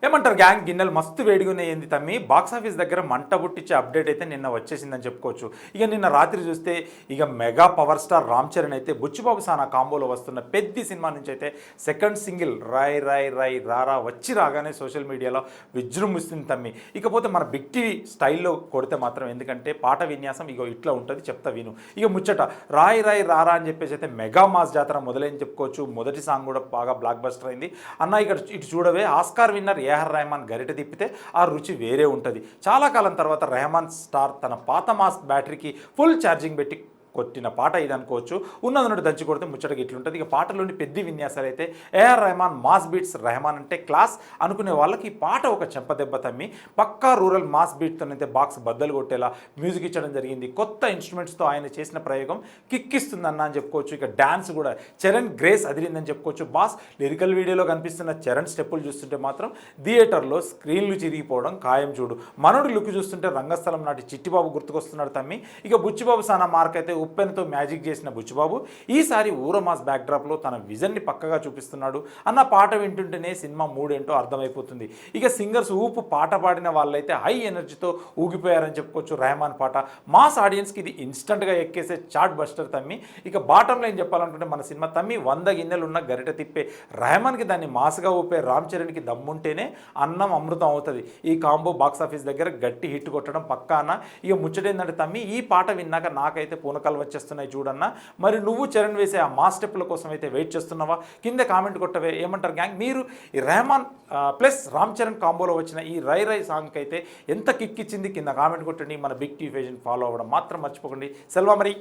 ఏమంటారు గ్యాంగ్ గిన్నెలు మస్తు వేడిగున్నాయి ఏంది తమ్మి బాక్సాఫీస్ దగ్గర మంట పుట్టించే అప్డేట్ అయితే నిన్న వచ్చేసిందని చెప్పుకోవచ్చు. ఇక నిన్న రాత్రి చూస్తే ఇక mega power star Ram Charan అయితే బుచ్చిబాబు సానా కాంబోలో వస్తున్న పెద్ద సినిమా నుంచి అయితే సెకండ్ సింగిల్ రాయ్ రాయ్ రాయ్ రారా వచ్చి రాగానే సోషల్ మీడియాలో విజృంభిస్తుంది తమ్మి. ఇకపోతే మన బిగ్ టీవీ స్టైల్లో కొడితే మాత్రం, ఎందుకంటే పాట విన్యాసం ఇగో ఇట్లా ఉంటుంది చెప్తా విను. ఇక ముచ్చట రాయ్ రాయ్ రారా అని చెప్పేసి అయితే మెగా మాస్ జాతర మొదలైంది చెప్పుకోవచ్చు. మొదటి సాంగ్ కూడా బాగా బ్లాక్ బస్టర్ అయింది అన్న. ఇక్కడ ఇటు చూడవే ఆస్కార్ విన్నర్ ఏఆర్ రెహమాన్ గరిట తిప్పితే ఆ రుచి వేరే ఉంటుంది. చాలా కాలం తర్వాత రెహమాన్ స్టార్ తన పాత మాస్ బ్యాటరీకి ఫుల్ ఛార్జింగ్ పెట్టి కొట్టిన పాట ఇది అనుకోవచ్చు. ఉన్నదన్నట్టు దంచి కొడితే ముచ్చటకి ఇట్లుంటుంది. ఇక పాటలోని పెద్ద విన్యాసాలు అయితే A R Rahman mass beats, Rahman అంటే క్లాస్ అనుకునే వాళ్ళకి ఈ పాట ఒక చెంపదెబ్బ తమ్మి. పక్కా రూరల్ మాస్ బీట్తోనైతే బాక్స్ బద్దలు కొట్టేలా మ్యూజిక్ ఇచ్చడం జరిగింది. కొత్త ఇన్స్ట్రుమెంట్స్తో ఆయన చేసిన ప్రయోగం కిక్కిస్తుందన్న అని చెప్పుకోవచ్చు. ఇక డ్యాన్స్ కూడా చరణ్ గ్రేస్ అదిరిందని చెప్పుకోవచ్చు. బాస్ లిరికల్ వీడియోలో కనిపిస్తున్న చరణ్ స్టెప్పులు చూస్తుంటే మాత్రం థియేటర్లో స్క్రీన్లు చిరిగిపోవడం ఖాయం చూడు. మనోడి లుక్ చూస్తుంటే రంగస్థలం నాటి చిట్టిబాబు గుర్తుకొస్తున్నాడు తమ్మి. ఇక బుచ్చిబాబు సానా మార్క్ అయితే ఉప్పెనతో మ్యాజిక్ చేసిన బుచ్చిబాబు ఈసారి ఊరమాస్ బ్యాక్డ్రాప్లో తన విజన్ని పక్కగా చూపిస్తున్నాడు అన్న పాట వింటుంటేనే సినిమా మూడేంటో అర్థమైపోతుంది. ఇక సింగర్స్ ఊపు పాట పాడిన వాళ్ళైతే హై ఎనర్జీతో ఊగిపోయారని చెప్పుకోవచ్చు. రెహమాన్ పాట మాస్ ఆడియన్స్కి ఇది ఇన్స్టంట్గా ఎక్కేసే చాట్ బస్టర్ తమ్మి. ఇక బాటంలో ఏం చెప్పాలనుకుంటే మన సినిమా తమ్మి 100 గిన్నెలు ఉన్న గరిట తిప్పే రెహమాన్కి దాన్ని మాస్గా ఊపే రామ్ చరణ్కి దమ్ముంటేనే అన్నం అమృతం అవుతుంది. ఈ కాంబో బాక్సాఫీస్ దగ్గర గట్టి హిట్ కొట్టడం పక్కా అన్న. ఇక ముచ్చటేందంటే తమ్మి ఈ పాట విన్నాక నాకైతే పూనకాలు వచ్చేస్తున్నాయి చూడన్నా. మరి నువ్వు చరణ్ వేసే ఆ మాస్ స్టెప్పుల కోసం అయితే వెయిట్ చేస్తున్నావా? కింద కామెంట్ కొట్టవే. ఏమంటారు గ్యాంగ్, మీరు ఈ రెహమాన్ ప్లస్ రామ్ చరణ్ కాంబోలో వచ్చిన ఈ రై రై సాంగ్కి అయితే ఎంత కిక్ ఇచ్చింది కింద కామెంట్ కొట్టండి. మన బిగ్ టీవీ పేజ్ని ఫాలో అవ్వడం మాత్రం మర్చిపోకండి. సెల్వా మరి.